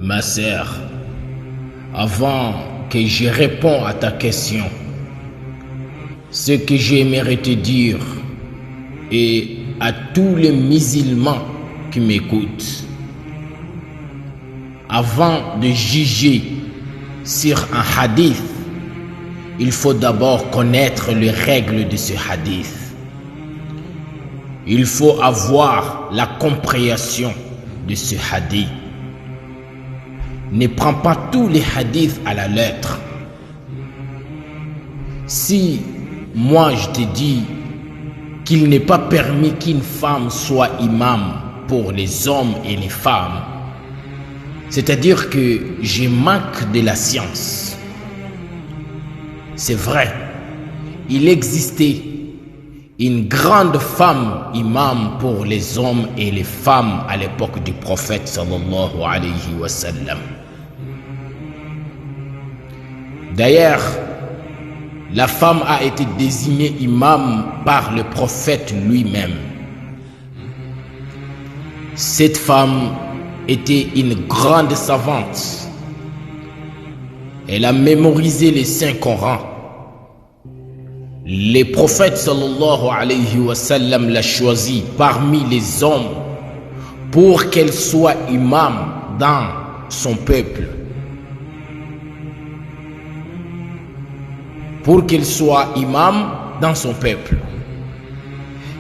Ma sœur, avant que je réponde à ta question, ce que j'aimerais te dire et à tous les musulmans qui m'écoutent, avant de juger sur un hadith, il faut d'abord connaître les règles de ce hadith. Il faut avoir la compréhension de ce hadith. Ne prends pas tous les hadiths à la lettre. Si moi je te dis qu'il n'est pas permis qu'une femme soit imam pour les hommes et les femmes, c'est-à-dire que je manque de la science. C'est vrai, il existait une grande femme imam pour les hommes et les femmes à l'époque du prophète sallallahu alayhi wa sallam. D'ailleurs, la femme a été désignée imam par le prophète lui-même. Cette femme était une grande savante. Elle a mémorisé les 5 Corans. Le prophète sallallahu alayhi wa sallam l'a choisi parmi les hommes pour qu'elle soit imam dans son peuple. Pour qu'elle soit imam dans son peuple.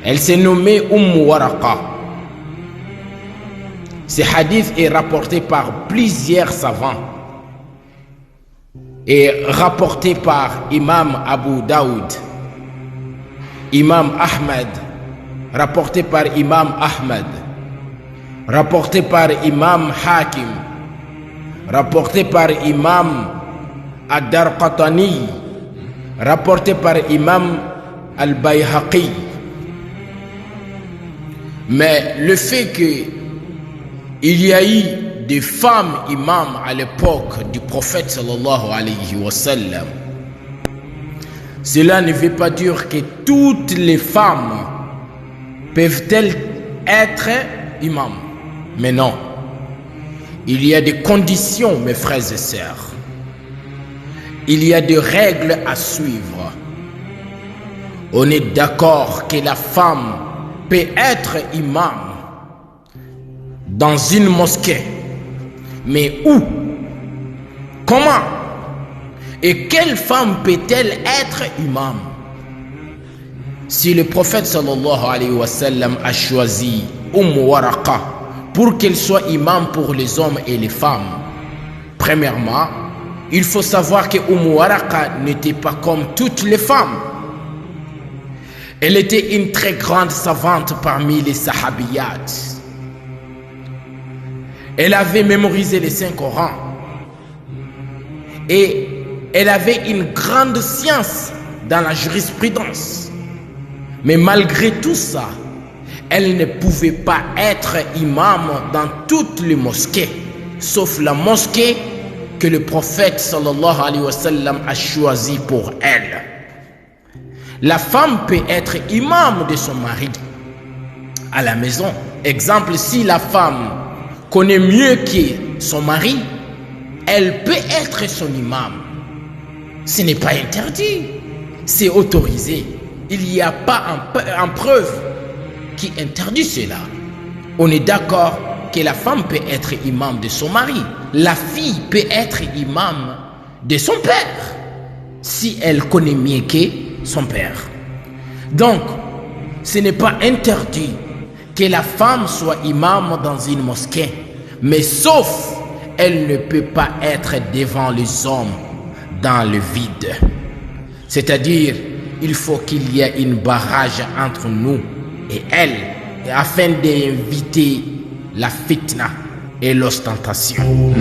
Elle s'est nommée Waraqa. Ce hadith est rapporté par plusieurs savants et rapporté par Imam Abu Daoud, Imam Ahmed, rapporté par Imam Ahmed, rapporté par Imam Hakim, rapporté par Imam Ad-Darqatani, rapporté par Imam Al-Bayhaqi. Mais le fait qu'il y a eu des femmes imams à l'époque du prophète sallallahu alayhi wa sallam, cela ne veut pas dire que toutes les femmes peuvent-elles être imams. Mais non, il y a des conditions, mes frères et sœurs. Il y a des règles à suivre. On est d'accord que la femme peut être imam dans une mosquée. Mais où? Comment? Et quelle femme peut-elle être imam? Si le prophète sallallahu alayhi wa sallam a choisi Waraqa pour qu'elle soit imam pour les hommes et les femmes, premièrement, il faut savoir que Waraqa n'était pas comme toutes les femmes. Elle était une très grande savante parmi les sahabiyat. Elle avait mémorisé les 5 Corans. Et elle avait une grande science dans la jurisprudence. Mais malgré tout ça, elle ne pouvait pas être imam dans toutes les mosquées, sauf la mosquée que le prophète sallallahu alayhi wa sallam a choisi pour elle. La femme peut être imam de son mari à la maison. Exemple, si la femme connaît mieux que son mari, elle peut être son imam. Ce n'est pas interdit, c'est autorisé. Il n'y a pas en preuve qui interdit cela. On est d'accord que la femme peut être imam de son mari. La fille peut être imam de son père, si elle connaît mieux que son père. Donc, ce n'est pas interdit que la femme soit imam dans une mosquée, mais sauf elle ne peut pas être devant les hommes dans le vide. C'est-à-dire, il faut qu'il y ait une barrage entre nous et elle, afin d'éviter la fitna et l'ostentation.